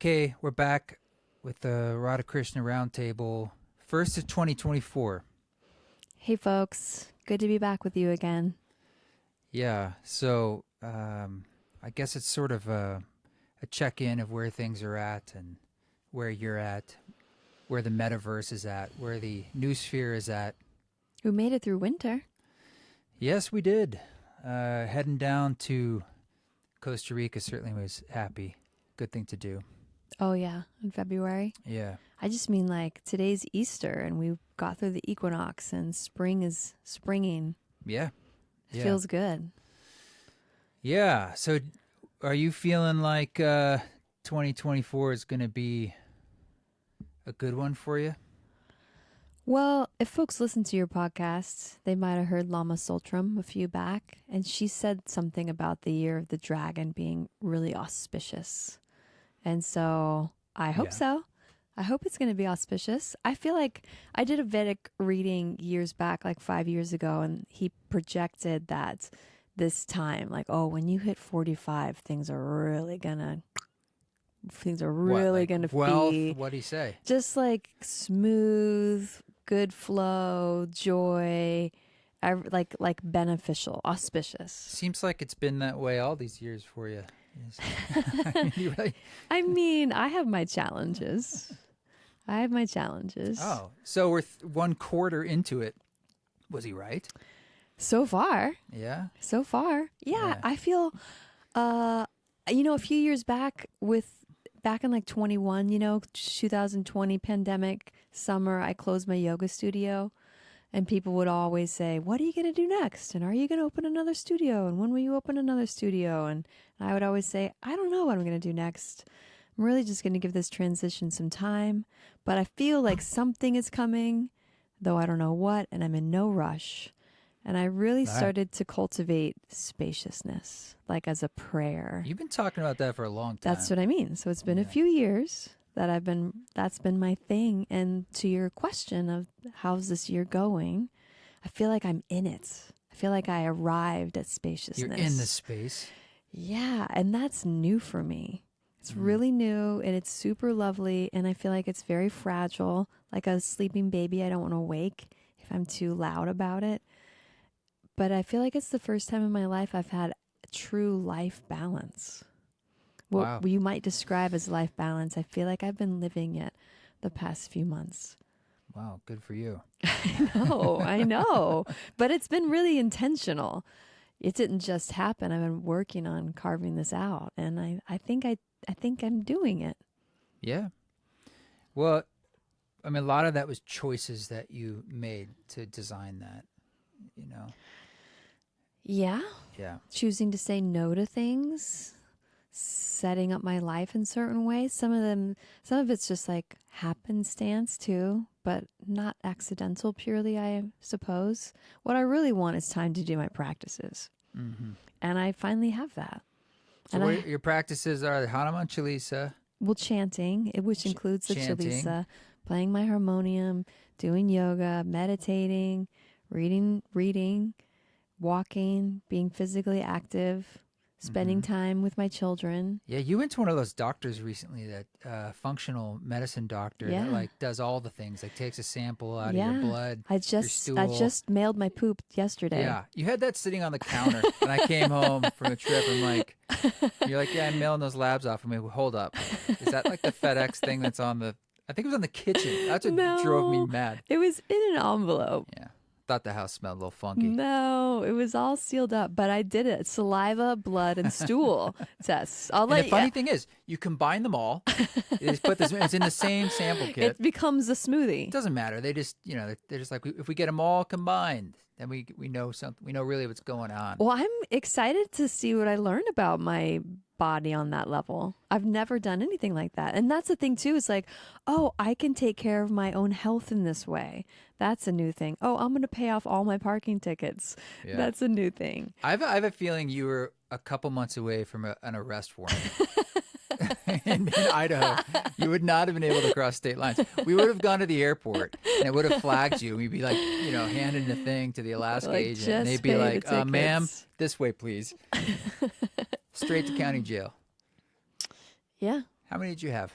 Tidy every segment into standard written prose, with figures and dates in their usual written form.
Okay, we're back with the Radha Krishna Roundtable, first of 2024. Hey folks, good to be back with you again. Yeah, so I guess it's sort of a check-in of where things are at and where you're at, where the metaverse is at, where the new sphere is at. We made it through winter. Yes, we did. Heading down to Costa Rica certainly was happy. Good thing to do. Oh yeah, in February. Yeah. I just mean like today's Easter and we got through the equinox and spring is springing. Yeah. It feels good. Yeah. So are you feeling like 2024 is going to be a good one for you? Well, if folks listen to your podcasts, they might have heard Lama Sultram a few back, and she said something about the year of the dragon being really auspicious. And so I hope so. I hope it's going to be auspicious. I feel like I did a Vedic reading years back, like 5 years ago, and he projected that this time, like, oh, when you hit 45, things are really gonna be What'd he say? just like smooth, good flow, joy, like beneficial, auspicious. Seems like it's been that way all these years for you. I mean, I have my challenges. Oh, so we're one quarter into it. Was he right? So far. Yeah. Yeah. I feel, a few years back in like 21, 2020 pandemic summer, I closed my yoga studio and people would always say, what are you going to do next? And are you going to open another studio? And when will you open another studio? And I would always say, I don't know what I'm going to do next. I'm really just going to give this transition some time, but I feel like something is coming, though I don't know what, and I'm in no rush. And I really started to cultivate spaciousness, like as a prayer. You've been talking about that for a long time. That's what I mean. So it's been a few years that that's been my thing. And to your question of how's this year going, I feel like I'm in it. I feel like I arrived at spaciousness. You're in the space. Yeah. And that's new for me. It's really new and it's super lovely. And I feel like it's very fragile. Like a sleeping baby, I don't want to wake if I'm too loud about it. But I feel like it's the first time in my life I've had true life balance. What you might describe as life balance. I feel like I've been living it the past few months. Wow, good for you. I know. But it's been really intentional. It didn't just happen. I've been working on carving this out. And I think I'm doing it. Yeah. Well, I mean, a lot of that was choices that you made to design that, Yeah. Yeah. Choosing to say no to things, setting up my life in certain ways. Some of it's just like happenstance too, but not accidental purely, I suppose. What I really want is time to do my practices. Mm-hmm. And I finally have that. So what your practices are Hanuman Chalisa. Well, chanting, which includes the Chalisa, playing my harmonium, doing yoga, meditating, reading, walking, being physically active, spending time with my children. Yeah, you went to one of those doctors recently, that functional medicine doctor that like does all the things, like takes a sample out of your blood. I just mailed my poop yesterday. Yeah, you had that sitting on the counter, and I came home from a trip. I'm like, you're like, yeah, I'm mailing those labs off. I'm like, hold up, is that like the FedEx thing that's on the? I think it was on the kitchen. That's what drove me mad. It was in an envelope. Yeah. Thought the house smelled a little funky. No, it was all sealed up, but I did it. Saliva, blood, and stool tests. The funny thing is, you combine them all. You just put this. It's in the same sample kit. It becomes a smoothie. It doesn't matter. They just, they're just like, if we get them all combined, then we know something. We know really what's going on. Well, I'm excited to see what I learn about my body on that level. I've never done anything like that. And that's the thing too, is like, oh, I can take care of my own health in this way. That's a new thing. Oh, I'm going to pay off all my parking tickets. Yeah. That's a new thing. I have a feeling you were a couple months away from an arrest warrant. in Idaho, you would not have been able to cross state lines. We would have gone to the airport and it would have flagged you. We'd be like, handing the thing to the Alaska agent. And they'd be like, ma'am, this way, please. Straight to county jail. Yeah. How many did you have?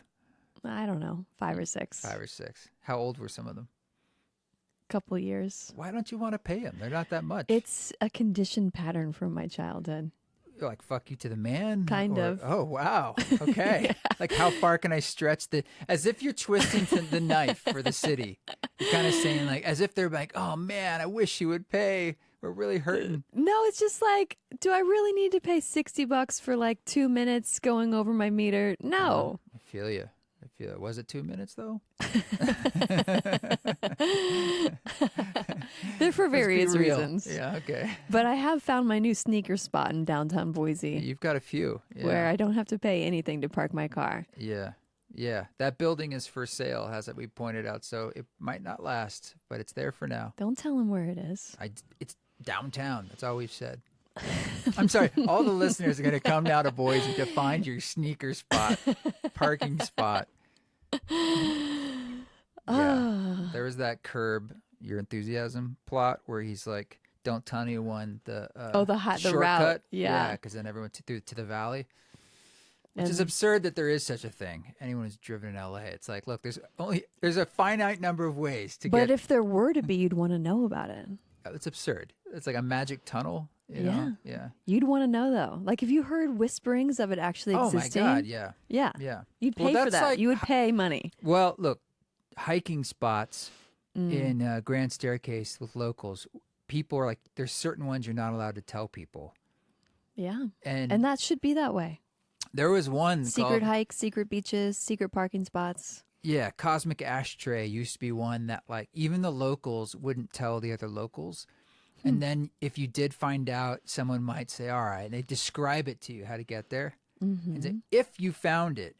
I don't know, 5 or 6. 5 or 6. How old were some of them? Couple years. Why don't you want to pay them? They're not that much. It's a conditioned pattern from my childhood. You're like, fuck you to the man? Kind of. Oh, wow. Okay. Like, how far can I stretch as if you're twisting the knife for the city. You're kind of saying, like, as if they're like, oh, man, I wish you would pay. We're really hurting. No, it's just like, do I really need to pay $60 for like 2 minutes going over my meter? No. I feel you. Was it 2 minutes, though? They're for various reasons. Yeah, okay. But I have found my new sneaker spot in downtown Boise. You've got a few. Yeah. Where I don't have to pay anything to park my car. Yeah. Yeah. That building is for sale, as we pointed out, so it might not last, but it's there for now. Don't tell them where it is. It's downtown. That's all we've said. I'm sorry. All the listeners are going to come now to Boise to find your sneaker spot, parking spot. Yeah. There was that Curb Your Enthusiasm plot where he's like, don't tell anyone the the route. Yeah. because then everyone to the valley. Which is absurd that there is such a thing. Anyone who's driven in LA, it's like, look, there's a finite number of ways to get. But if there were to be, you'd want to know about it. It's absurd. It's like a magic tunnel. You know? Yeah. You'd want to know though. Like if you heard whisperings of it actually existing. Oh my God, yeah. Yeah. Yeah. You'd pay for that. Like, you would pay money. Well, look, hiking spots in Grand Staircase with locals, people are like, there's certain ones you're not allowed to tell people. Yeah. And that should be that way. There was one secret hikes, secret beaches, secret parking spots. Yeah, Cosmic Ashtray used to be one that like even the locals wouldn't tell the other locals. And then if you did find out, someone might say, all right, they describe it to you how to get there. And say, if you found it,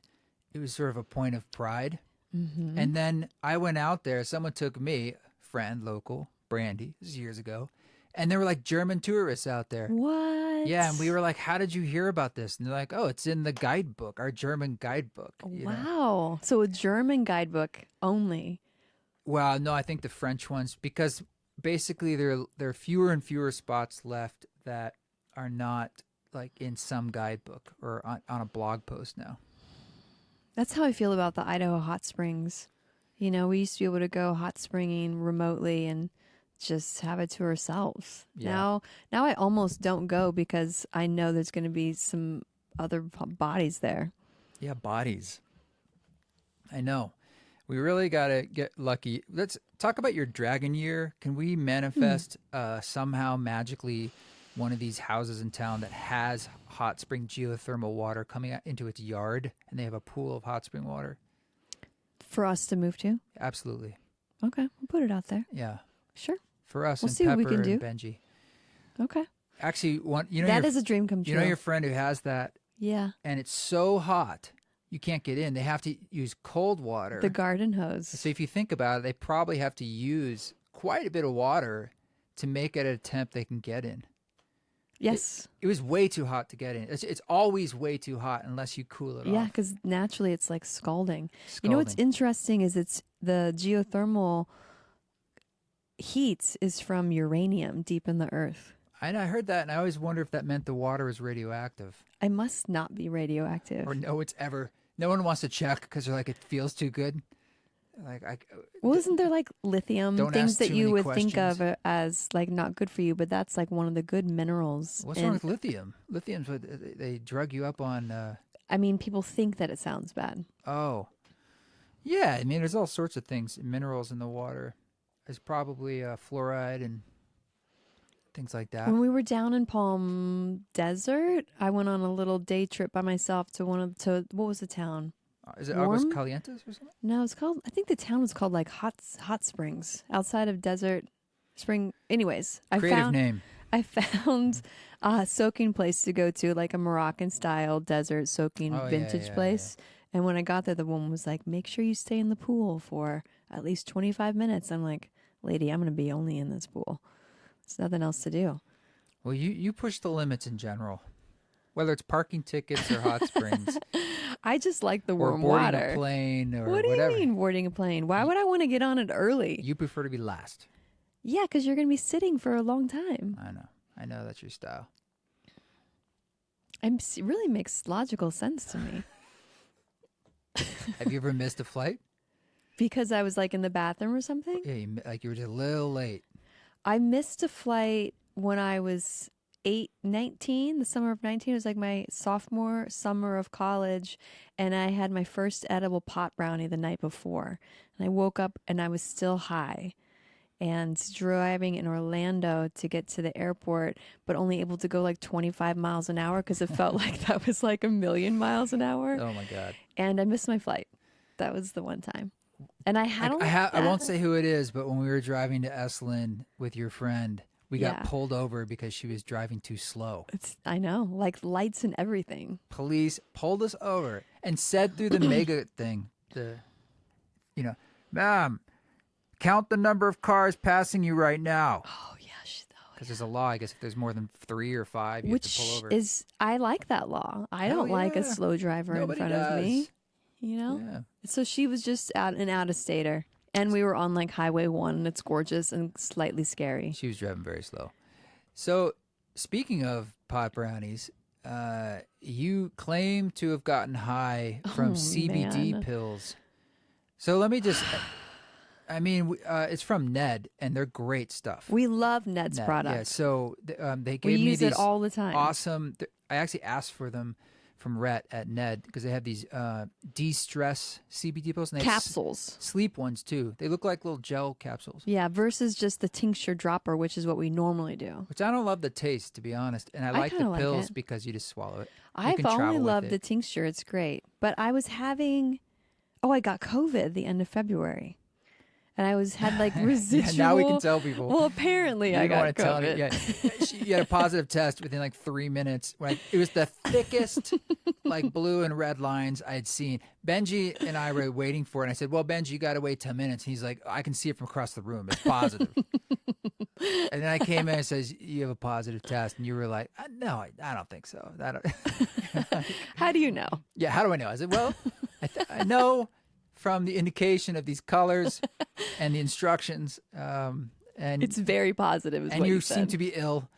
it was sort of a point of pride. And then I went out there, someone took me, friend, local, Brandy, this is years ago, and there were like German tourists out there. What? Yeah, and we were like, how did you hear about this? And they're like, oh, it's in the guidebook, our German guidebook. You know? So a German guidebook only. Well, no, I think the French ones, because basically there are fewer and fewer spots left that are not like in some guidebook or on a blog post now. That's how I feel about the Idaho hot springs. You know, we used to be able to go hot springing remotely and just have it to ourselves. Yeah. Now I almost don't go because I know there's going to be some other bodies there. Yeah, bodies. I know. We really got to get lucky. Let's talk about your dragon year. Can we manifest somehow magically one of these houses in town that has hot spring geothermal water coming out into its yard and they have a pool of hot spring water? For us to move to? Absolutely. Okay, we'll put it out there. Yeah. Sure. For us we'll and see Pepper what we can and do. Benji. Okay. Actually, that is a dream come true. You know your friend who has that? Yeah. And it's so hot, you can't get in. They have to use cold water. The garden hose. So if you think about it, they probably have to use quite a bit of water to make it an attempt they can get in. Yes. It was way too hot to get in. It's always way too hot unless you cool it off. Yeah, because naturally it's like scalding. You know what's interesting is it's the geothermal heat is from uranium deep in the earth. I heard that, and I always wonder if that meant the water is radioactive. It must not be radioactive. Or no one wants to check because they're like, it feels too good. Well, isn't there like lithium things that you would think of as like not good for you, but that's like one of the good minerals. What's wrong with lithium? Lithium's what they drug you up on. I mean, people think that it sounds bad. Oh, yeah. I mean, there's all sorts of things, minerals in the water. There's probably fluoride and things like that. When we were down in Palm Desert, I went on a little day trip by myself to what was the town? Is it Aguas Calientes or something? No, it's called, I think the town was called like Hot Springs outside of Desert Spring. Anyways, Creative name. I found a soaking place to go to, like a Moroccan style desert soaking vintage place. Yeah. And when I got there, the woman was like, make sure you stay in the pool for at least 25 minutes. I'm like, lady, I'm going to be only in this pool. There's nothing else to do. Well, you push the limits in general, whether it's parking tickets or hot springs. I just like the warm water. Or water. boarding a plane or what whatever. What do you mean boarding a plane? Why would I want to get on it early? You prefer to be last. Yeah, because you're going to be sitting for a long time. I know that's your style. It really makes logical sense to me. Have you ever missed a flight? Because I was like in the bathroom or something. Yeah, you were just a little late. I missed a flight when I was 19, the summer of 19. It was like my sophomore summer of college. And I had my first edible pot brownie the night before. And I woke up and I was still high and driving in Orlando to get to the airport, but only able to go like 25 miles an hour because it felt like that was like a million miles an hour. Oh my God. And I missed my flight. That was the one time. And I had I won't say who it is, but when we were driving to Esalen with your friend, we got pulled over because she was driving too slow. I know, like lights and everything. Police pulled us over and said through the mega thing, ma'am, count the number of cars passing you right now. Oh, yeah. Because there's a law, I guess, if there's more than 3 or 5, you have to pull over. I like that law. I don't like a slow driver in front of me. You know? Yeah. So she was just an out-of-stater. And we were on like Highway 1, and it's gorgeous and slightly scary. She was driving very slow. So, speaking of pot brownies, you claim to have gotten high from CBD pills. So let me just... I mean, it's from Ned, and they're great stuff. We love Ned's products. Yeah, so they gave me use these it all the time. Awesome. I actually asked for them from Rhett at Ned because they have these de-stress CBD pills. And they capsules. Sleep ones, too. They look like little gel capsules. Yeah, versus just the tincture dropper, which is what we normally do. Which I don't love the taste, to be honest. And I like the pills because you just swallow it. I've only loved the tincture. It's great. But I was having... I got COVID the end of February. And I had like residual. Yeah, now we can tell people. Well, apparently I got COVID. You had a positive test within like 3 minutes. It was the thickest like blue and red lines I had seen. Benji and I were waiting for it. And I said, well, Benji, you got to wait 10 minutes. And he's like, I can see it from across the room. It's positive. And then I came in and says, you have a positive test. And you were like, no, I don't think so. How do you know? Yeah, how do I know? I said, well, I know from the indication of these colors and the instructions. And it's very positive. And you seem to be ill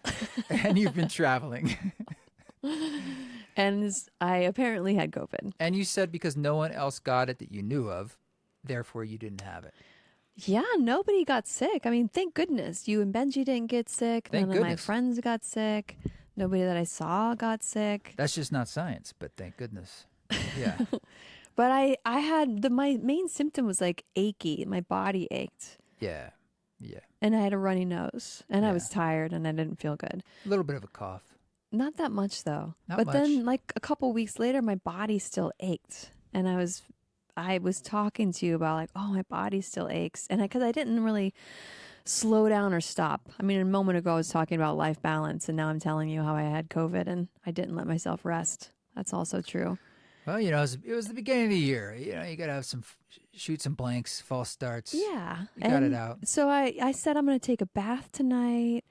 and you've been traveling. And I apparently had COVID. And you said because no one else got it that you knew of, therefore you didn't have it. Yeah, nobody got sick. I mean, thank goodness. You and Benji didn't get sick. None of my friends got sick. Nobody that I saw got sick. That's just not science, but thank goodness. Yeah. But I had my main symptom was like achy. My body ached. Yeah. And I had a runny nose. And I was tired and I didn't feel good. A little bit of a cough. Not that much though. Not much. Then like a couple weeks later, my body still ached. And I was talking to you about like, oh, my body still aches. And because I didn't really slow down or stop. I mean, a moment ago I was talking about life balance. And now I'm telling you how I had COVID and I didn't let myself rest. That's also true. Well, it was the beginning of the year. You got to have shoot some blanks, false starts. Yeah. You got it out. So I said, I'm going to take a bath tonight.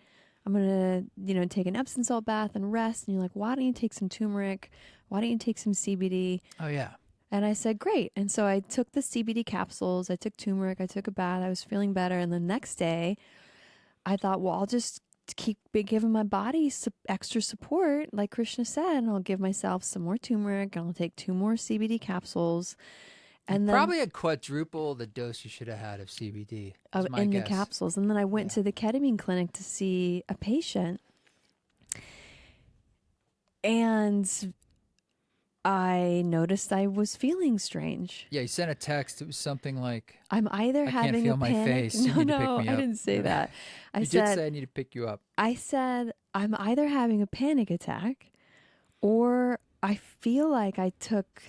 I'm going to, take an Epsom salt bath and rest. And you're like, why don't you take some turmeric? Why don't you take some CBD? Oh, yeah. And I said, great. And so I took the CBD capsules. I took turmeric. I took a bath. I was feeling better. And the next day, I thought, well, I'll just keep giving my body extra support, like Krishna said, and I'll give myself some more turmeric, and I'll take 2 more CBD capsules. And then probably had quadruple the dose you should have had of CBD. In the capsules. And then I went to the ketamine clinic to see a patient, and I noticed I was feeling strange. Yeah, you sent a text. It was something like, I'm either having can't feel a my panic. face. You need to pick me up. I didn't say that. You did say I need to pick you up. I said, I'm either having a panic attack or I feel like I took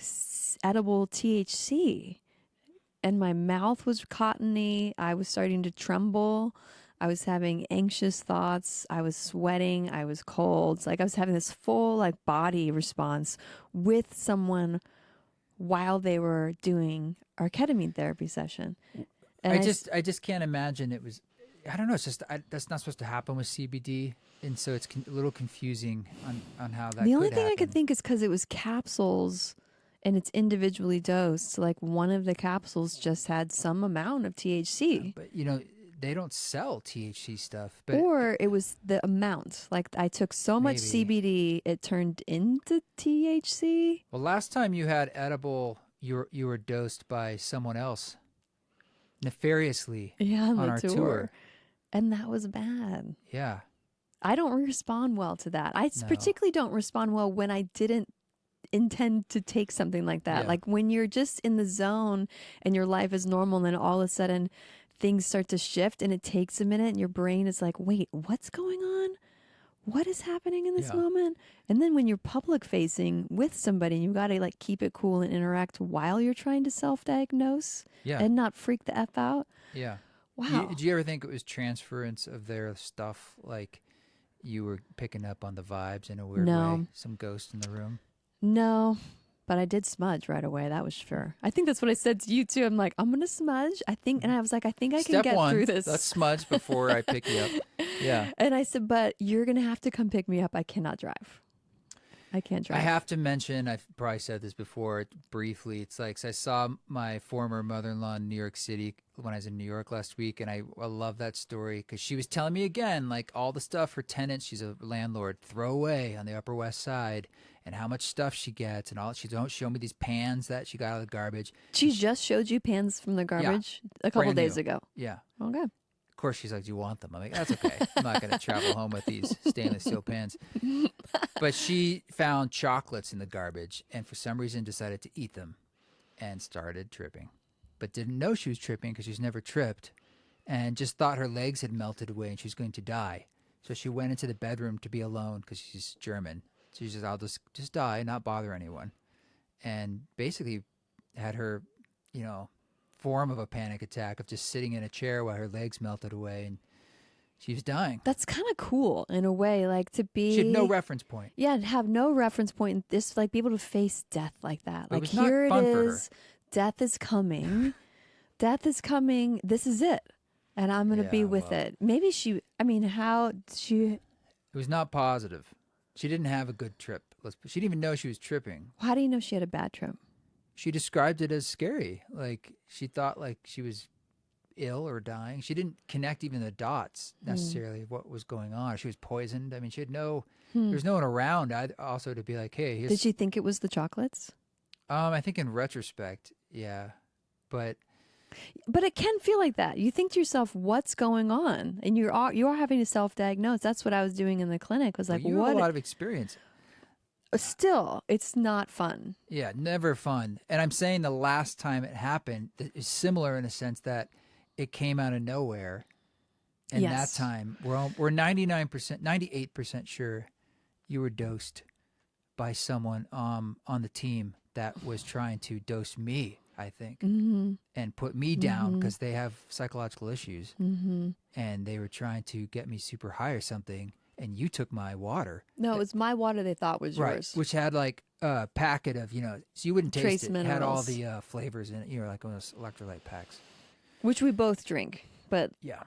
edible THC and my mouth was cottony. I was starting to tremble. I was having anxious thoughts. I was sweating. I was cold. It's like I was having this full body response with someone while they were doing our ketamine therapy session. And I just can't imagine it was. I don't know. It's just that's not supposed to happen with CBD, and so it's a little confusing on how that. The only thing happen. I could think is because it was capsules. And it's individually dosed. Like one of the capsules just had some amount of THC. But they don't sell THC stuff. But or it was the amount. Like I took so much CBD, it turned into THC. Well, last time you had edible you were dosed by someone else nefariously on on the our tour. tour. And that was bad. Yeah. I don't respond well to that. I No. particularly don't respond well when I didn't intend to take something like that. Yeah. Like when you're just in the zone and your life is normal and then all of a sudden things start to shift and it takes a minute and your brain is like, wait, what's going on? What is happening in this Yeah. moment? And then when you're public facing with somebody, you got to like keep it cool and interact while you're trying to self-diagnose Yeah. and not freak the F out. Yeah. Wow. Did you ever think it was transference of their stuff? Like you were picking up on the vibes in a weird way? Some ghost in the room? No, but I did smudge right away. That was sure. I think that's what I said to you too. I'm like, I'm going to smudge. I think, and I was like, I think I can get through this. Let's smudge before I pick you up. Yeah. And I said, but you're going to have to come pick me up. I cannot drive. I can't drive. I have to mention, I've probably said this before briefly. It's like, so I saw my former mother-in-law in New York City when I was in New York last week, and I love that story because she was telling me again, like all the stuff her tenants, she's a landlord, throw away on the Upper West Side, and how much stuff she gets, and all. She don't show me these pans that she got out of the garbage. She just showed you pans from the garbage a couple days ago. Yeah. Okay. Of course, she's like, do you want them? I'm like, that's okay. I'm not going to travel home with these stainless steel pans. But she found chocolates in the garbage and for some reason decided to eat them and started tripping. But didn't know she was tripping because she's never tripped and just thought her legs had melted away and she was going to die. So she went into the bedroom to be alone because she's German. So she says, I'll just die, not bother anyone. And basically had her, form of a panic attack of just sitting in a chair while her legs melted away and she was dying. That's kind of cool in a way, like to be. She had no reference point. Yeah, to have no reference point. This, like, be able to face death like that. Like, was not here it fun for her. is. Death is coming. Death is coming. This is it. And I'm going to be with it. Maybe she, how she. It was not positive. She didn't have a good trip. She didn't even know she was tripping. How do you know she had a bad trip? She described it as scary. Like she thought like she was ill or dying. She didn't connect even the dots necessarily of what was going on. She was poisoned. I mean, she had there was no one around also to be like, hey. Did she think it was the chocolates? I think in retrospect, yeah. But it can feel like that. You think to yourself, what's going on? And you are having to self-diagnose. That's what I was doing in the clinic. Was like, you what? have a lot of experience. Still, it's not fun. Yeah, never fun. And I'm saying the last time it happened is similar in a sense that it came out of nowhere. And that time, we're 99%, 98% sure you were dosed by someone on the team that was trying to dose me, I think, and put me down because they have psychological issues. And they were trying to get me super high or something. And you took my water. No, it was my water they thought was yours. Which had like a packet of, so you wouldn't taste Trace it. minerals. It had all the flavors in it. Like one of those electrolyte packs. Which we both drink. But yeah.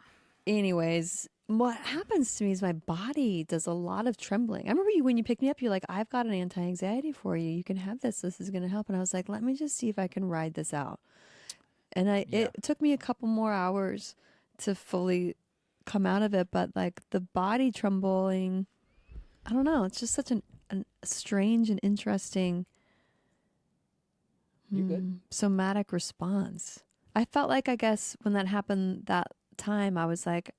Anyways, what happens to me is my body does a lot of trembling. I remember when you picked me up, you're like, I've got an anti-anxiety for you. You can have this. This is going to help. And I was like, let me just see if I can ride this out. And it took me a couple more hours to fully come out of it, but like the body trembling, I don't know, it's just such a strange and interesting somatic response. I felt like, I guess when that happened that time, I was like,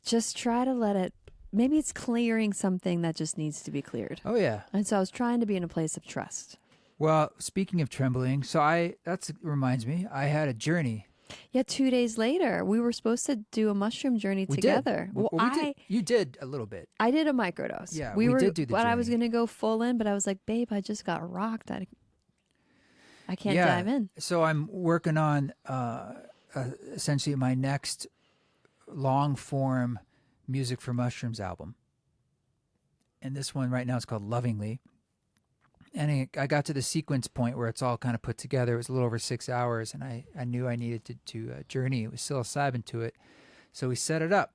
just try to let it, maybe it's clearing something that just needs to be cleared. Oh yeah. And so I was trying to be in a place of trust. Well, speaking of trembling, so that reminds me, I had a journey. Yeah, 2 days later, we were supposed to do a mushroom journey together. Well, you did a little bit. I did a microdose. Yeah, we did do the but journey. I was going to go full in, but I was like, babe, I just got rocked. I can't dive in. So I'm working on essentially my next long-form Music for Mushrooms album. And this one right now is called Lovingly. And I got to the sequence point where it's all kind of put together. It was a little over 6 hours, and I knew I needed to journey. It was psilocybin to it. So we set it up.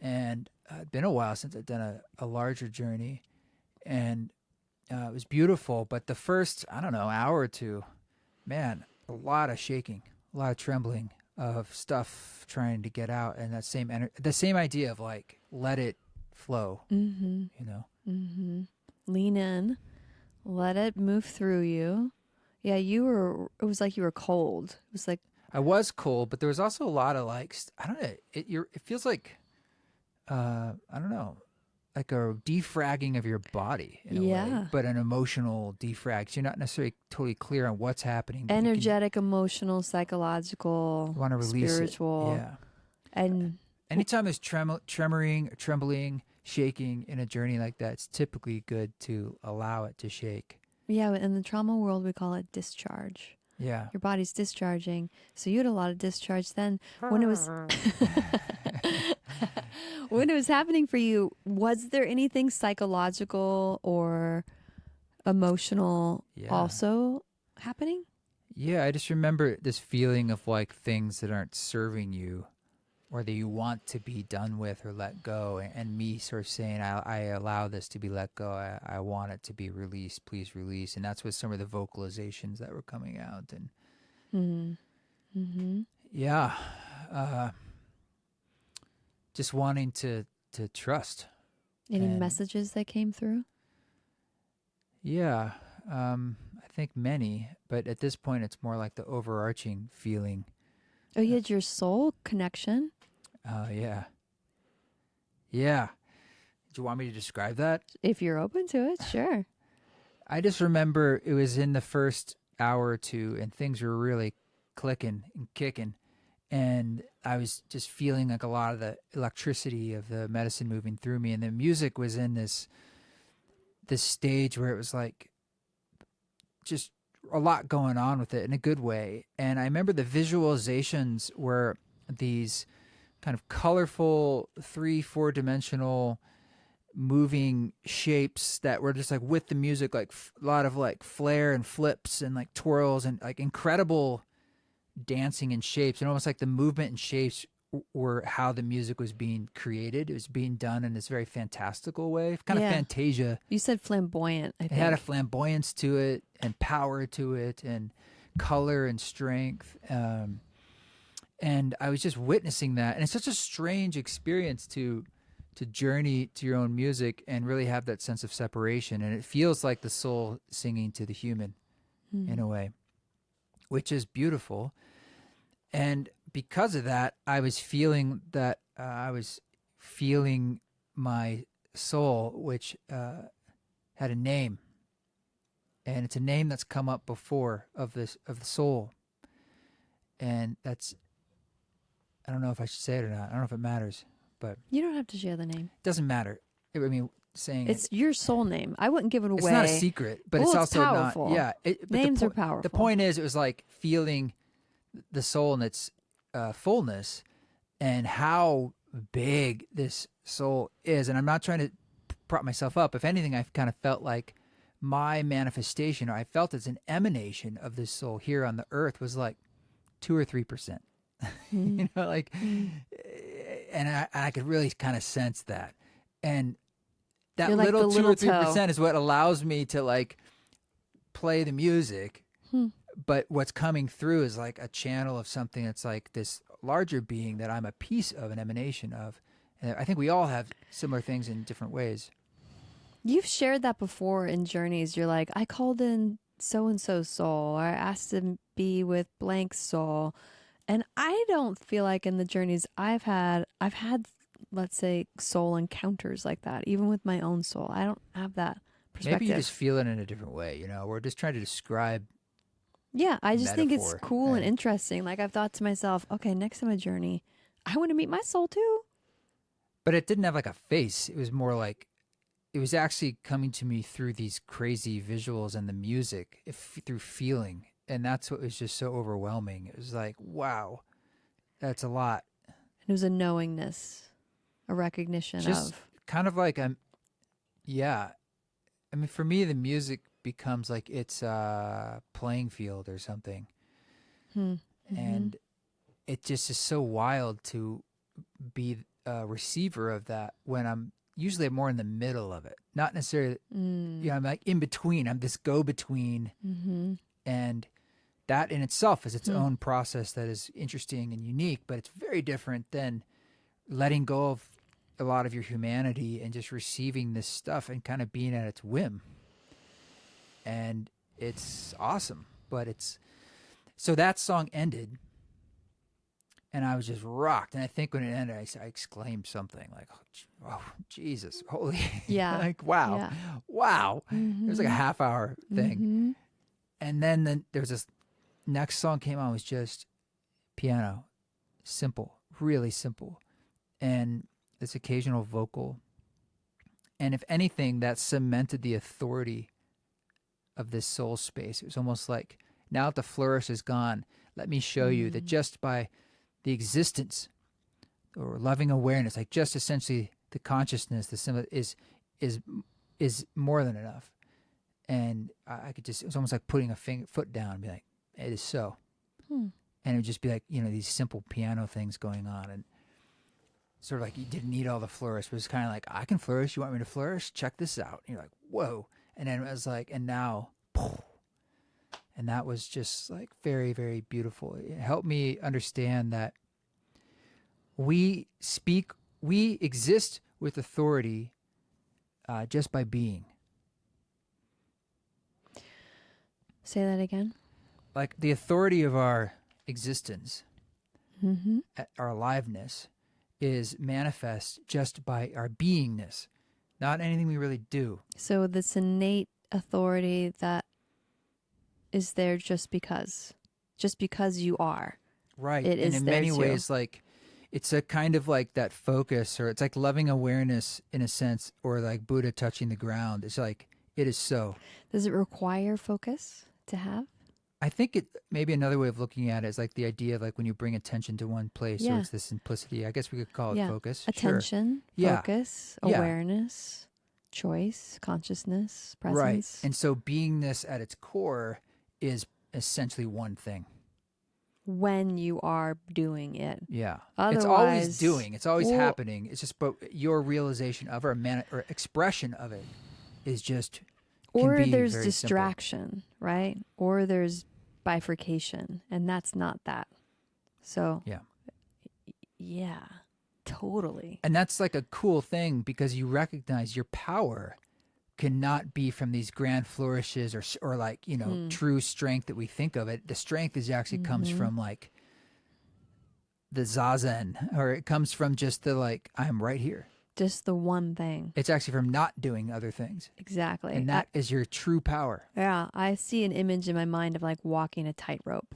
And it's been a while since I've done a larger journey. And it was beautiful. But the first, hour or two, man, a lot of shaking, a lot of trembling of stuff trying to get out. And that the same idea of like, let it flow, Lean in. Let it move through you. Yeah, it was like you were cold. It was like, I was cold, but there was also a lot of like, I don't know, it feels like, I don't know, like a defragging of your body in a way, yeah, but an emotional defrag. So you're not necessarily totally clear on what's happening, but energetic, emotional, psychological, you want to release it. spiritual. Yeah. And Anytime there's tremoring, trembling, shaking in a journey like that, it's typically good to allow it to shake. yeah, in the trauma world, we call it discharge. Yeah. Your body's discharging. So you had a lot of discharge then. When it was when it was happening for you, was there anything psychological or emotional Yeah. also happening? Yeah, I just remember this feeling of like things that aren't serving you or that you want to be done with or let go. And me sort of saying, I allow this to be let go. I want it to be released. Please release. And that's with some of the vocalizations that were coming out. And yeah, just wanting to trust. Any And messages that came through? yeah, I think many, but at this point, it's more like the overarching feeling. Oh, you had your soul connection. Yeah. Yeah. Do you want me to describe that? If you're open to it, sure. I just remember it was in the first hour or two and things were really clicking and kicking. And I was just feeling like a lot of the electricity of the medicine moving through me. And the music was in this stage where it was like just a lot going on with it in a good way. And I remember the visualizations were these kind of colorful 3-4 dimensional moving shapes that were just like with the music, like a lot of like flare and flips and like twirls and like incredible dancing and shapes, and almost like the movement and shapes were how the music was being created. It was being done in this very fantastical way, kind of Fantasia. You said flamboyant, I think. It had a flamboyance to it and power to it and color and strength. And I was just witnessing that. And it's such a strange experience to journey to your own music and really have that sense of separation. And it feels like the soul singing to the human in a way, which is beautiful. And because of that, I was feeling that I was feeling my soul, which had a name. And it's a name that's come up before of the soul. And that's, I don't know if I should say it or not. I don't know if it matters, but You don't have to share the name. it doesn't matter. I mean, saying It's your soul name. I wouldn't give it away. it's not a secret, but Well, it's it's also powerful. not. Yeah, but Names are powerful. The point is, it was like feeling the soul in its fullness and how big this soul is. And I'm not trying to prop myself up. If anything, I've kind of felt like my manifestation, or I felt as an emanation of this soul here on the earth, was like 2 or 3%. You know, like, and I could really kind of sense that. And that You're like little the 2 or little toe. 3% is what allows me to like play the music. But what's coming through is like a channel of something that's like this larger being that I'm a piece of, an emanation of. And I think we all have similar things in different ways. You've shared that before in journeys. You're like, I called in so-and-so soul, or I asked to be with blank soul. And I don't feel like in the journeys I've had, let's say, soul encounters like that, even with my own soul. I don't have that perspective. Maybe you just feel it in a different way. You know, we're just trying to describe. Yeah, I just think it's metaphor, cool and right? interesting. Like, I've thought to myself, okay, next time I journey, I want to meet my soul too. But it didn't have like a face. It was more like, it was actually coming to me through these crazy visuals and the music, through feeling. And that's what was just so overwhelming. It was like, wow, that's a lot. It was a knowingness, a recognition Just of. kind of like, yeah. I mean, for me, the music becomes like it's a playing field or something. And it just is so wild to be a receiver of that when I'm usually more in the middle of it. Not necessarily, I'm like in between. I'm this go-between. And that in itself is its own process that is interesting and unique, but it's very different than letting go of a lot of your humanity and just receiving this stuff and kind of being at its whim. And it's awesome. but so that song ended, and I was just rocked. And I think when it ended, I exclaimed something like, "Oh, Jesus, holy!" Yeah. Like, wow, Yeah. wow. It was like a half-hour thing, Mm-hmm. and then there was this next song came on, was just piano, simple, really simple, and this occasional vocal. And if anything, that cemented the authority of this soul space. It was almost like, now that the flourish is gone, let me show you that just by the existence or loving awareness, like just essentially the consciousness, the symbol is more than enough. And I could just, it was almost like putting a foot down and be like, it is so. And it would just be like, these simple piano things going on. And sort of like you didn't need all the flourish. It was kind of like, I can flourish. You want me to flourish? Check this out. And you're like, whoa. And then it was like, and now, and that was just like very, very beautiful. It helped me understand that we exist with authority just by being. Say that again. Like the authority of our existence, our aliveness, is manifest just by our beingness, not anything we really do. So this innate authority that is there just because you are. Right. It and is in there many too. ways, like it's a kind of like that focus, or it's like loving awareness in a sense, or like Buddha touching the ground. It's like, it is so. Does it require focus to have? I think it maybe another way of looking at it is like the idea of like when you bring attention to one place, or it's the simplicity. I guess we could call it focus. Attention, focus, awareness, choice, consciousness, presence. Right. And so beingness at its core is essentially one thing. When you are doing it. Yeah. Otherwise, it's always doing. It's always happening. It's just, but your realization of or expression of it is just, or there's very distraction, simple. Right? Or there's bifurcation, and that's not that. So yeah, totally. And that's like a cool thing, because you recognize your power cannot be from these grand flourishes or like, true strength that we think of it. The strength is actually comes from like the zazen, or it comes from just the like, I'm right here. Just the one thing. It's actually from not doing other things. Exactly. And that is your true power. Yeah. I see an image in my mind of like walking a tightrope,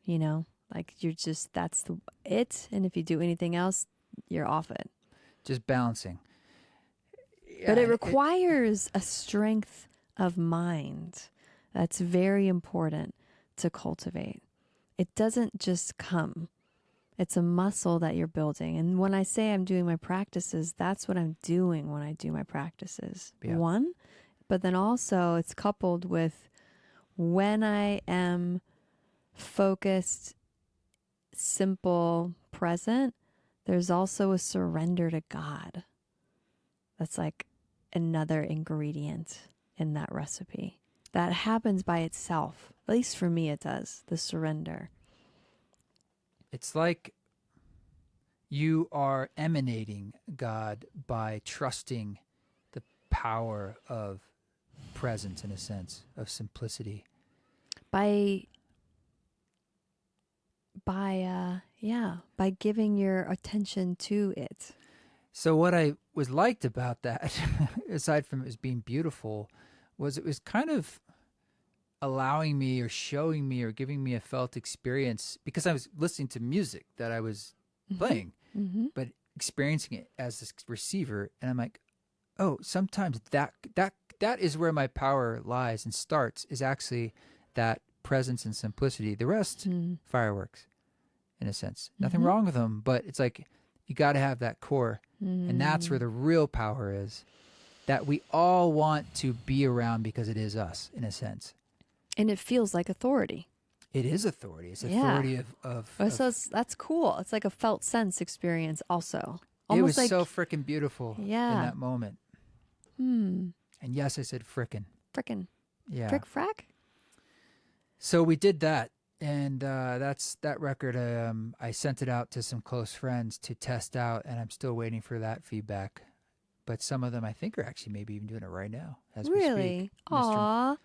like you're just, that's it. And if you do anything else, you're off it. Just balancing. But it requires a strength of mind that's very important to cultivate. It doesn't just come. It's a muscle that you're building. And when I say I'm doing my practices, that's what I'm doing when I do my practices. Yeah. One, but then also it's coupled with when I am focused, simple, present, there's also a surrender to God. That's like another ingredient in that recipe. That happens by itself. At least for me, it does. The surrender. It's like you are emanating God by trusting the power of presence, in a sense, of simplicity. By giving your attention to it. So what I was liked about that, aside from it as being beautiful, was it was kind of allowing me or showing me or giving me a felt experience, because I was listening to music that I was playing, but experiencing it as this receiver. And I'm like, oh, sometimes that is where my power lies and starts, is actually that presence and simplicity. The rest, fireworks, in a sense. Nothing wrong with them, but it's like, you got to have that core. And that's where the real power is, that we all want to be around, because it is us, in a sense. And it feels like authority. It is authority. It's authority So that's cool. It's like a felt sense experience also. It was like, so frickin' beautiful in that moment. And yes, I said frickin'. Frickin'. Yeah. Frick frack? So we did that. And that record, I sent it out to some close friends to test out, and I'm still waiting for that feedback. But some of them, I think, are actually maybe even doing it right now as we speak. Really? Aw.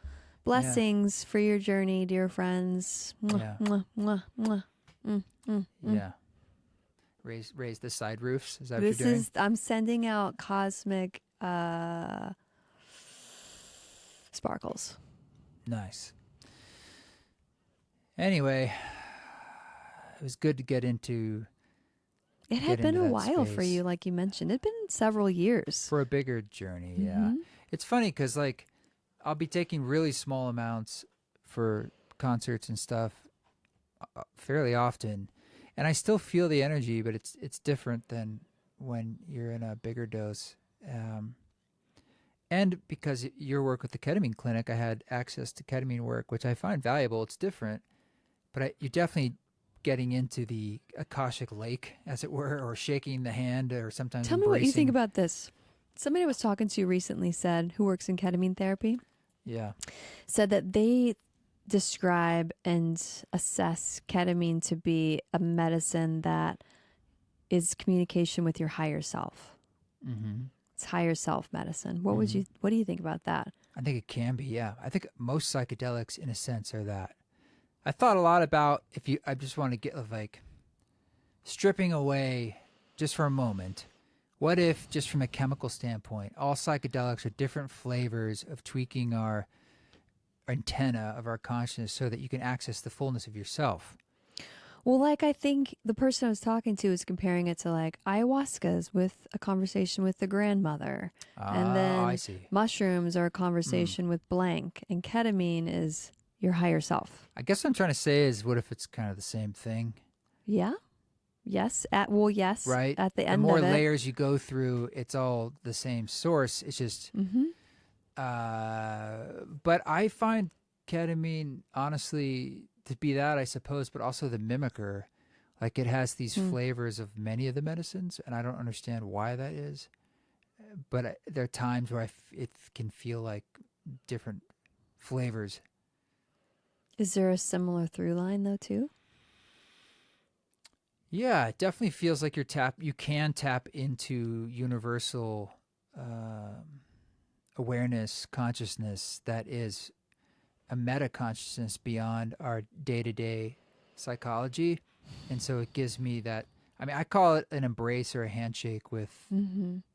Blessings for your journey, dear friends. Mwah, mwah, mwah, mwah. Yeah. Raise the side roofs. Is that what you're doing? I'm sending out cosmic sparkles. Nice. Anyway, it was good to get into. It had been a while space. for you, like you mentioned. It'd been several years. For a bigger journey, yeah. It's funny because, like, I'll be taking really small amounts for concerts and stuff fairly often, and I still feel the energy, but it's different than when you're in a bigger dose. And because your work with the ketamine clinic, I had access to ketamine work, which I find valuable. It's different, but you're definitely getting into the Akashic lake, as it were, or shaking the hand, or sometimes Tell me what you think about this. Somebody I was talking to recently said, who works in ketamine therapy, said that they describe and assess ketamine to be a medicine that is communication with your higher self. It's higher self medicine. What do you think about that? I think it can be, yeah. I think most psychedelics, in a sense, are that. I thought a lot about I just want to get like stripping away just for a moment. What if, just from a chemical standpoint, all psychedelics are different flavors of tweaking our antenna of our consciousness so that you can access the fullness of yourself? Well, like, I think the person I was talking to was comparing it to like ayahuasca's with a conversation with the grandmother. And then I see. Mushrooms are a conversation with blank, and ketamine is your higher self. I guess what I'm trying to say is, what if it's kind of the same thing? Yeah. Yes. Yes. Right. At the The end more of it. layers you go through, it's all the same source. It's just, but I find ketamine, honestly, to be that, I suppose, but also the mimicker. Like, it has these flavors of many of the medicines, and I don't understand why that is. But there are times where it can feel like different flavors. Is there a similar through line though too? Yeah, it definitely feels like you can tap into universal awareness, consciousness that is a meta consciousness beyond our day-to-day psychology. And so it gives me that, I mean, I call it an embrace or a handshake with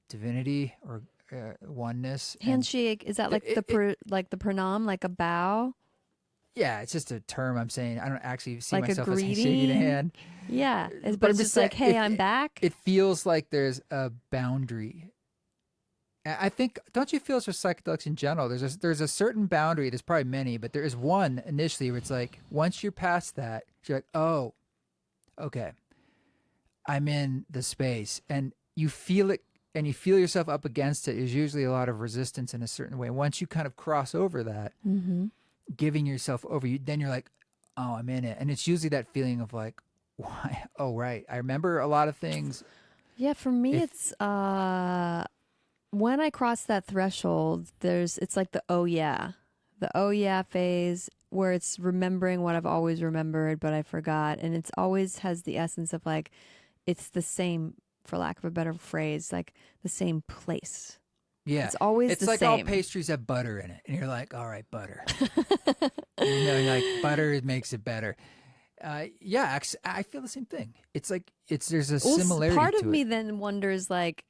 divinity or oneness. Handshake, is that like the pranam, like a bow? Yeah, it's just a term I'm saying. I don't actually see Like myself a as greeting? shaking a hand. Yeah, But but I'm it's just just like, saying, hey, I'm back. It feels like there's a boundary. I think, don't you feel it's with psychedelics in general? There's a certain boundary. There's probably many, but there is one initially where it's like, once you're past that, you're like, oh, okay, I'm in the space, and you feel it, and you feel yourself up against it. There's usually a lot of resistance in a certain way. Once you kind of cross over that, giving yourself over, then you're like, oh, I'm in it. And it's usually that feeling of like, why? Oh, right. I remember a lot of things. Yeah, for me, it's when I cross that threshold, it's like the oh yeah phase, where it's remembering what I've always remembered, but I forgot. And it's always has the essence of like, it's the same, for lack of a better phrase, like the same place. Yeah. It's always it's the like same. all pastries have butter in it. And you're like, all right, butter. You're like, butter makes it better. Yeah, I feel the same thing. It's like, there's a similarity part to of it. me then wonders, like,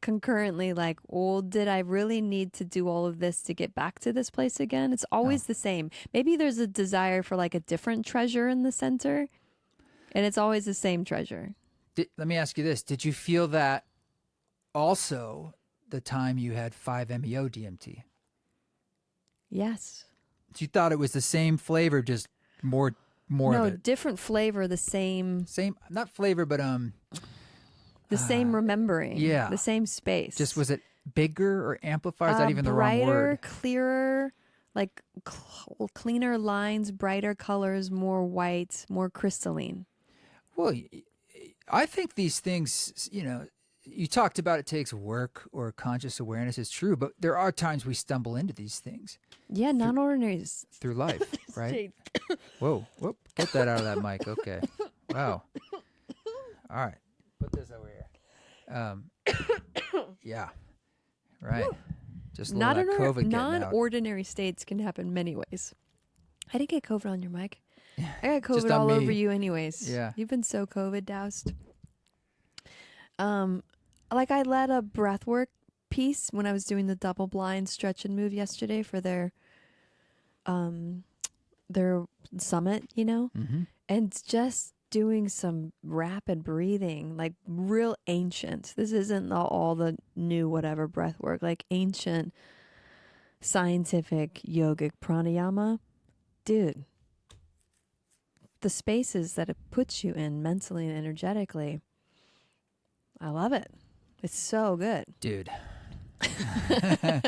concurrently, like, well, did I really need to do all of this to get back to this place again? It's always the same. Maybe there's a desire for like a different treasure in the center, and it's always the same treasure. Let me ask you this. Did you feel that also the time you had 5-MeO DMT? Yes. You thought it was the same flavor, just more of it. Different flavor, the same, not flavor, but the same remembering. Yeah. The same space. Just, was it bigger or amplified? Is that even the wrong brighter, word? clearer, like cleaner lines, brighter colors, more white, more crystalline. Well, I think these things, you talked about it takes work or conscious awareness. It's true, but there are times we stumble into these things. Yeah, non-ordinary. Through life, right? Whoa, get that out of that mic. Okay. Wow. All right. Put this over here. Yeah. Right. Just a little of that COVID getting out. Non-ordinary states can happen many ways. I didn't get COVID on your mic. I got Just COVID on all me. over you anyways. Yeah. You've been so COVID doused. Like I led a breathwork piece when I was doing the double blind stretch and move yesterday for their summit, you know? Mm-hmm. And just doing some rapid breathing, like real ancient. This isn't all the new whatever breath work, like ancient scientific yogic pranayama. Dude, the spaces that it puts you in mentally and energetically, I love it. It's so good. Dude. I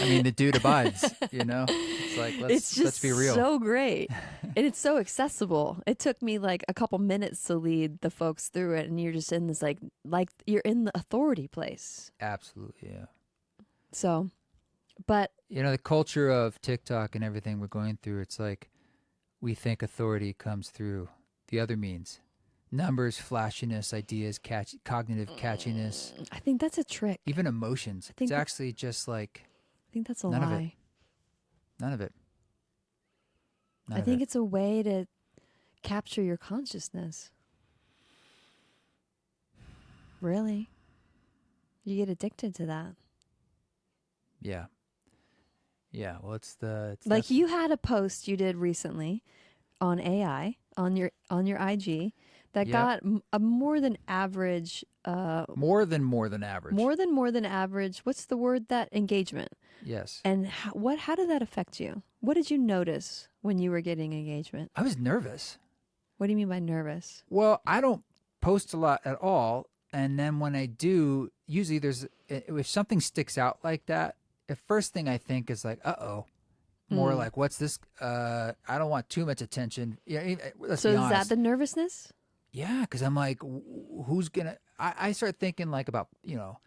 mean, the dude abides, you know? It's like, let's be real. It's so great. And it's so accessible. It took me like a couple minutes to lead the folks through it. And you're just in this like you're in the authority place. Absolutely, yeah. So, but. You know, the culture of TikTok and everything we're going through, it's like we think authority comes through the other means. Numbers, flashiness, ideas, cognitive catchiness. I think that's a trick. Even emotions. It's actually just like... I think that's a none lie. Of it. None of it. I think it's a way to capture your consciousness. Really? You get addicted to that. Yeah. Yeah, well, it's like you had a post you did recently on AI on your IG that got a more than average. More than average. What's the word? That engagement. Yes. And how did that affect you? What did you notice when you were getting engagement? I was nervous. What do you mean by nervous? Well, I don't post a lot at all, and then when I do, usually if something sticks out like that, the first thing I think is like, uh-oh. More like, what's this? I don't want too much attention. Yeah, let's be honest. So is that the nervousness? Yeah, because I'm like, who's gonna? I start thinking like about, you know,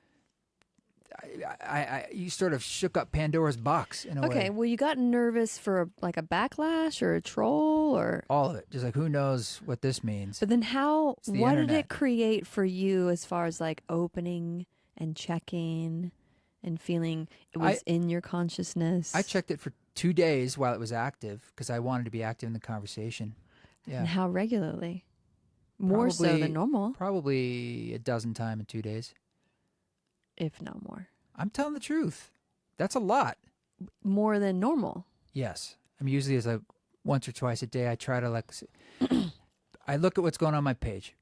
you sort of shook up Pandora's box in a way. Okay, well, you got nervous for like a backlash or a troll or all of it. Just like, who knows what this means? But then what did internet. it create for you as far as like opening and checking and feeling it was in your consciousness? I checked it for 2 days while it was active because I wanted to be active in the conversation. Yeah. And how regularly? More so than normal. Probably a dozen times in 2 days. If not more. I'm telling the truth. That's a lot. More than normal. Yes. I mean, usually it's like once or twice a day. I try to like, I look at what's going on my page.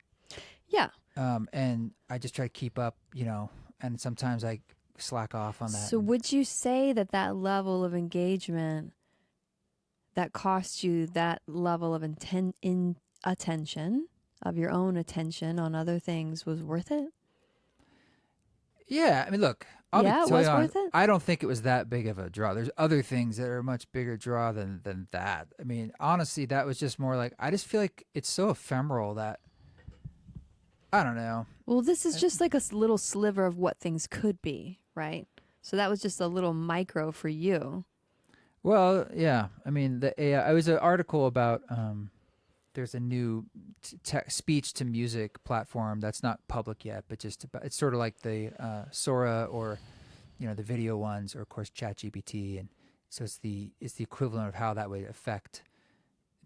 Yeah. And I just try to keep up, you know, and sometimes I slack off on that. So would you say that level of engagement that cost you that level of attention, of your own attention on other things, was worth it? Yeah, I mean, look, it was worth it? I don't think it was that big of a draw. There's other things that are a much bigger draw than that. I mean, honestly, that was just more like, I just feel like it's so ephemeral that, I don't know. Well, this is just like a little sliver of what things could be, right? So that was just a little micro for you. Well, yeah. I mean, the AI, it was an article about there's a new speech to music platform that's not public yet, but just about, it's sort of like the Sora or, you know, the video ones, or of course ChatGPT, and so it's the equivalent of how that would affect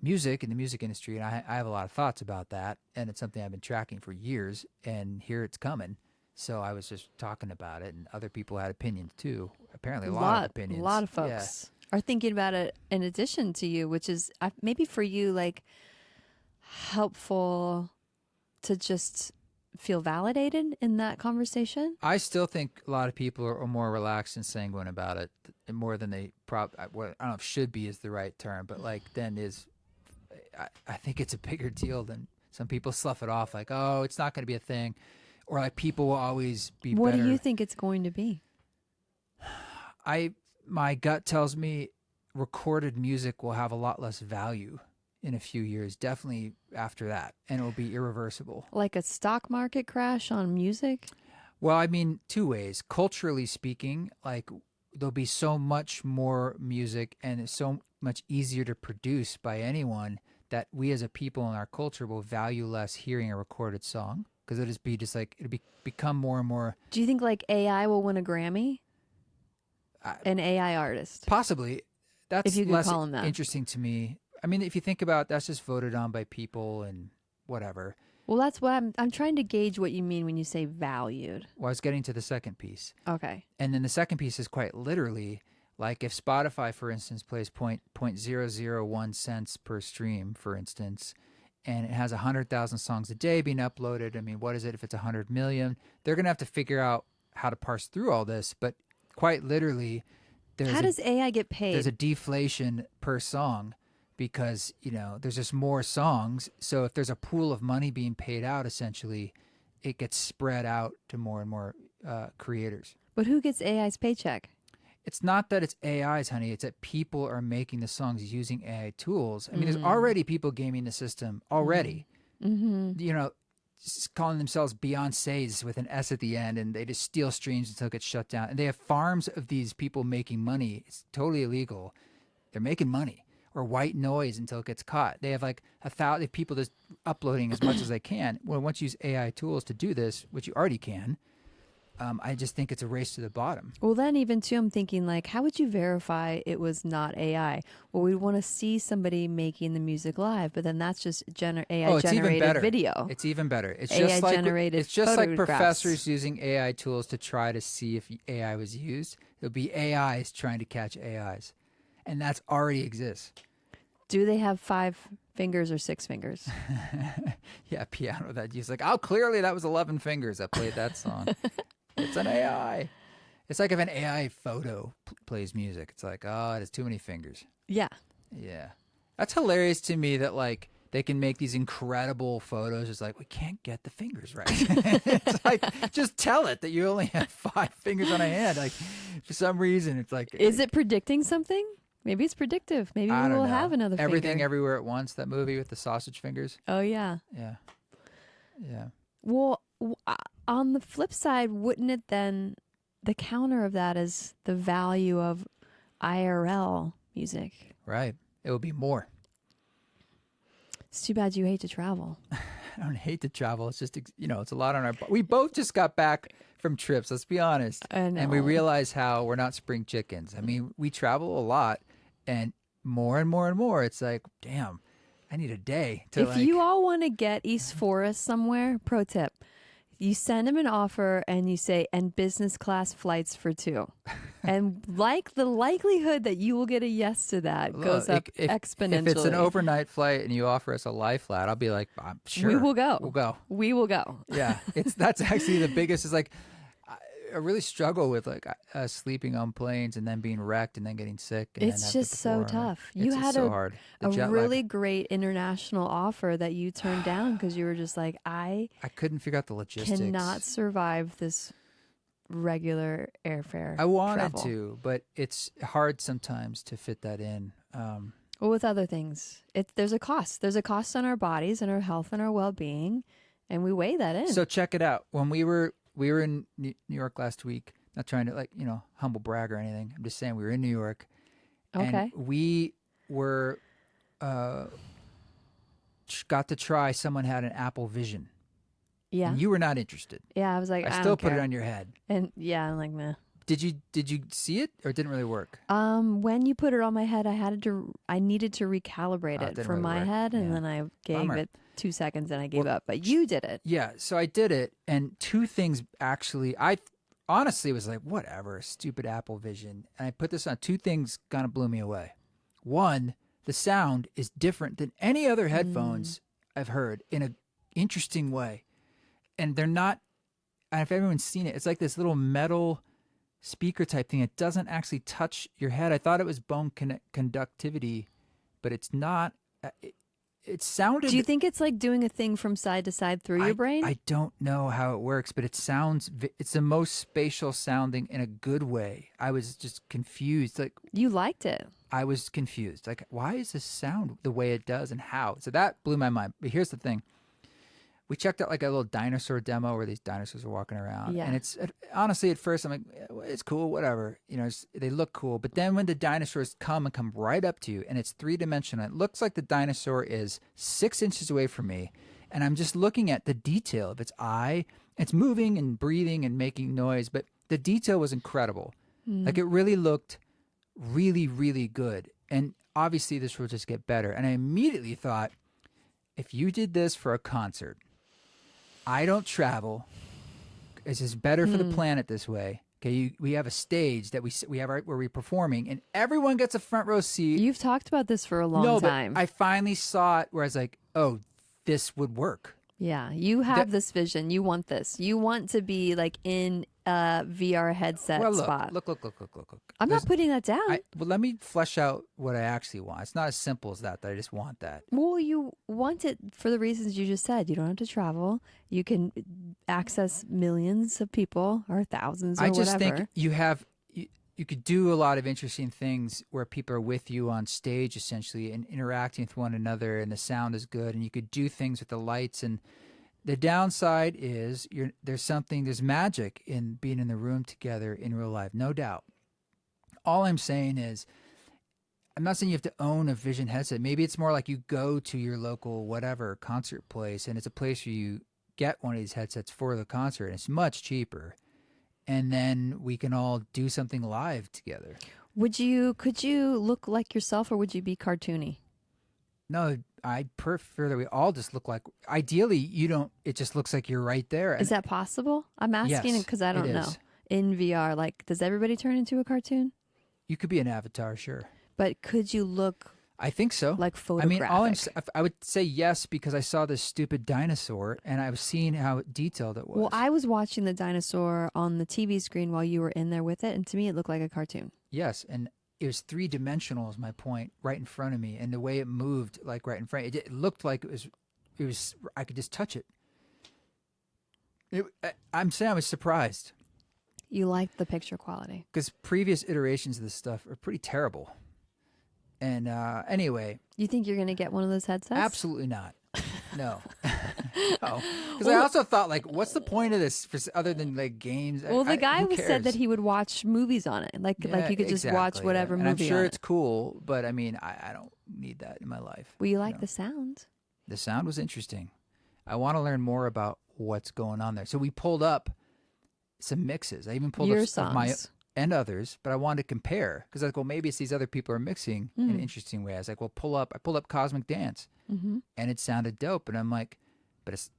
music in the music industry. And I have a lot of thoughts about that, and it's something I've been tracking for years, and here it's coming. So I was just talking about it, and other people had opinions too. Apparently, a lot of opinions. A lot of folks are thinking about it in addition to you, which is maybe for you like helpful to just feel validated in that conversation. I still think a lot of people are more relaxed and sanguine about it, more than they I don't know if "should be" is the right term, but like then is. I think it's a bigger deal than some people slough it off like, oh, it's not going to be a thing. Or like people will always be What better. do you think it's going to be? My gut tells me recorded music will have a lot less value in a few years, definitely after that, and it will be irreversible. Like a stock market crash on music? Well, I mean, two ways. Culturally speaking, like there'll be so much more music and it's so much easier to produce by anyone that we as a people in our culture will value less hearing a recorded song, because it'll become more and more. Do you think like AI will win a Grammy? An AI artist. Possibly. That's if you could less call him that. interesting to me. I mean, if you think about it, that's just voted on by people and whatever. Well, that's what I'm trying to gauge what you mean when you say valued. Well, I was getting to the second piece. Okay. And then the second piece is quite literally, like if Spotify, for instance, plays 0.001 cents per stream, for instance, and it has 100,000 songs a day being uploaded. I mean, what is it if it's 100 million? They're going to have to figure out how to parse through all this. But quite literally, how does AI get paid? There's a deflation per song because, there's just more songs. So if there's a pool of money being paid out, essentially, it gets spread out to more and more creators. But who gets AI's paycheck? It's not that it's AIs, honey. It's that people are making the songs using AI tools. I mean, there's already people gaming the system already. Just calling themselves Beyoncé's with an S at the end, and they just steal streams until it gets shut down. And they have farms of these people making money. It's totally illegal. They're making money. Or white noise until it gets caught. They have like 1,000 people just uploading as much as they can. Well, once you use AI tools to do this, which you already can, I just think it's a race to the bottom. Well, then even too, I'm thinking like, how would you verify it was not AI? Well, we'd want to see somebody making the music live, but then that's just AI generated video. It's even better. It's AI generated. It's just like professors using AI tools to try to see if AI was used. It'll be AIs trying to catch AIs, and that's already exists. Do they have 5 fingers or 6 fingers? Yeah, piano that use like, oh, clearly that was 11 fingers that played that song. It's an AI. It's like if an AI photo plays music. It's like, oh, it has too many fingers. Yeah. Yeah. That's hilarious to me that like they can make these incredible photos. It's like, we can't get the fingers right. It's like, just tell it that you only have 5 fingers on a hand. Like for some reason, it's like. Is it predicting something? Maybe it's predictive. Maybe we will have another Everything finger. Everywhere at Once, that movie with the sausage fingers. Oh, yeah. Yeah. Yeah. Well, on the flip side, wouldn't it then, the counter of that is the value of IRL music? Right. It would be more. It's too bad you hate to travel. I don't hate to travel. It's just, it's a lot on our. We both just got back from trips. Let's be honest. I know. And we realize how we're not spring chickens. I mean, we travel a lot, and more and more and more, it's like, damn, I need a day to. If you all want to get East Forest somewhere, pro tip. You send them an offer and you say, and business class flights for 2. And like the likelihood that you will get a yes to that goes up exponentially. If it's an overnight flight and you offer us a lie flat, I'll be like, I'm sure. We will go. We'll go. We will go. Yeah. That's actually the biggest is like, I really struggle with like sleeping on planes and then being wrecked and then getting sick. And it's just so tough. You it's had so hard. a really great international offer that you turned down because you were just like, I couldn't figure out the logistics. Cannot survive this regular airfare. I wanted travel. to, but it's hard sometimes to fit that in. Well, with other things, there's a cost. There's a cost on our bodies and our health and our well-being, and we weigh that in. So check it out. When we were in New York last week, not trying to humble brag or anything. I'm just saying we were in New York. Okay. And we were, got to try, someone had an Apple Vision. Yeah. And you were not interested. Yeah, I was like, I still put it on your head. And yeah, I'm like, meh. Did you see it or it didn't really work? When you put it on my head, I needed to recalibrate it for really my work. head, and Yeah. then I gave Bummer. it 2 seconds and I gave up. But you did it. Yeah, so I did it, and 2 things actually. I honestly was like, whatever, stupid Apple Vision. And I put this on. 2 things kind of blew me away. One, the sound is different than any other headphones I've heard in an interesting way, and they're not. And if everyone's seen it, it's like this little metal speaker type thing. It doesn't actually touch your head. I thought it was bone conductivity, but it's not. It sounded. Do you think it's like doing a thing from side to side through your brain? I don't know how it works, but it sounds. It's the most spatial sounding in a good way. I was just confused. Like you liked it. I was confused. Like, why is this sound the way it does, and how? So that blew my mind. But here's the thing: we checked out like a little dinosaur demo where these dinosaurs are walking around, and it's honestly at first I'm like, it's cool, whatever. They look cool. But then when the dinosaurs come right up to you, and it's 3-dimensional, it looks like the dinosaur is 6 inches away from me, and I'm just looking at the detail of its eye. It's moving and breathing and making noise, but the detail was incredible. Like, it really looked really, really good. And obviously this will just get better. And I immediately thought, if you did this for a concert, I don't travel. It's just better for the planet this way. Okay, we have a stage that we have where we're performing, and everyone gets a front row seat. You've talked about this for a long time. But I finally saw it where I was like, oh, this would work. Yeah, you have this vision. You want this. You want to be like in a VR headset spot. Look. I'm not putting that down. Well, let me flesh out what I actually want. It's not as simple as that I just want that. Well, you want it for the reasons you just said. You don't have to travel. You can access millions of people or thousands or whatever. I just think you could do a lot of interesting things where people are with you on stage, essentially, and interacting with one another, and the sound is good, and you could do things with the lights. And the downside is there's magic in being in the room together in real life, no doubt. All I'm saying is, I'm not saying you have to own a Vision headset. Maybe it's more like you go to your local whatever concert place, and it's a place where you get one of these headsets for the concert, and it's much cheaper. And then we can all do something live together. Could you look like yourself, or would you be cartoony? No, I prefer that we all just look like, ideally, it just looks like you're right there. Is that possible? I'm asking because I don't know. In VR, like, does everybody turn into a cartoon? You could be an avatar, sure. But could you look, I think so, like, photographic? I mean, I would say yes, because I saw this stupid dinosaur and I was seeing how detailed it was. Well, I was watching the dinosaur on the TV screen while you were in there with it, and to me it looked like a cartoon. Yes, and it was three-dimensional is my point, right in front of me, and the way it moved, like right in front, it looked like it was I could just touch it. I'm saying I was surprised. You liked the picture quality. Because previous iterations of this stuff are pretty terrible. And anyway. You think you're going to get one of those headsets? Absolutely not. No. No. Because I also thought, like, what's the point of this other than, like, games? Well, the guy said that he would watch movies on it. Like you could just watch whatever movie. And I'm sure it's cool, but I mean, I don't need that in my life. Well, you like the sound. The sound was interesting. I want to learn more about what's going on there. So we pulled up some mixes. I even pulled up some of my and others, but I wanted to compare because I was like, well, maybe it's these other people are mixing in an interesting way. I was like, well, I pulled up Cosmic Dance, and it sounded dope. And I'm like, but it's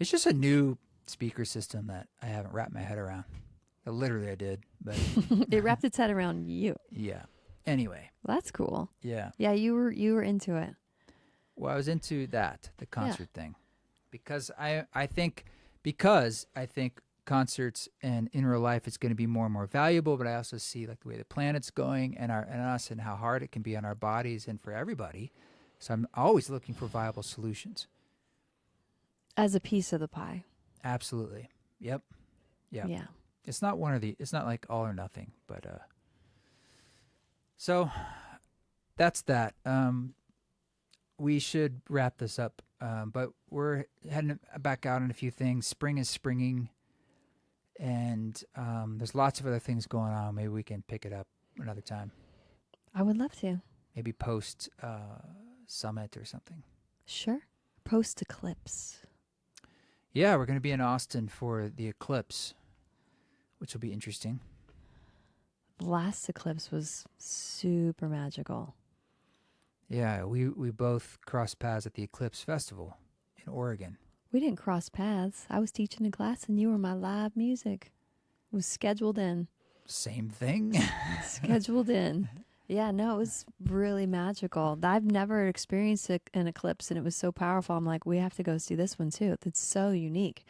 just a new speaker system that I haven't wrapped my head around. Literally, I did, but it wrapped its head around you. Yeah. Anyway. Well, that's cool. Yeah. Yeah, you were into it. Well, I was into the concert thing, because I think concerts and in real life it's going to be more and more valuable, but I also see like the way the planet's going and us and how hard it can be on our bodies and for everybody. So I'm always looking for viable solutions. As a piece of the pie. Absolutely. Yep. Yeah. It's not it's not like all or nothing, but so that's that. We should wrap this up, but we're heading back out on a few things. Spring is springing, and there's lots of other things going on. Maybe we can pick it up another time. I would love to. Maybe post summit or something. Sure. Post eclipse. Yeah, we're going to be in Austin for the eclipse, which will be interesting. The last eclipse was super magical. Yeah, we both crossed paths at the Eclipse Festival in Oregon. We didn't cross paths. I was teaching a class and you were my live music. It was scheduled in. Same thing. Scheduled in. Yeah, no, it was really magical. I've never experienced an eclipse, and it was so powerful. I'm like, we have to go see this one too. It's so unique.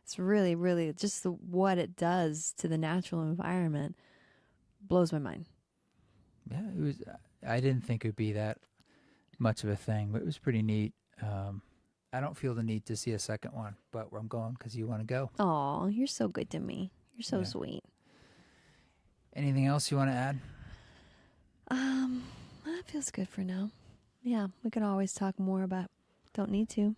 It's really, really just what it does to the natural environment blows my mind. Yeah, it was. I didn't think it would be that much of a thing, but it was pretty neat. I don't feel the need to see a second one, but I'm going because you want to go. Oh, you're so good to me. You're so sweet. Anything else you want to add? That feels good for now. Yeah, we can always talk more about. Don't need to.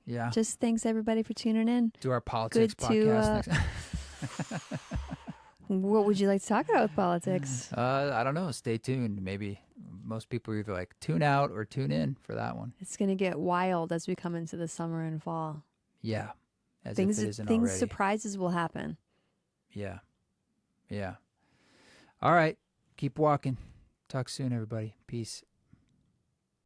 Yeah. Just thanks everybody for tuning in. Do our politics podcast next. What would you like to talk about with politics? I don't know. Stay tuned. Maybe most people are either like tune out or tune in for that one. It's going to get wild as we come into the summer and fall. Yeah. Surprises will happen. Yeah. Yeah. All right. Keep walking. Talk soon, everybody. Peace.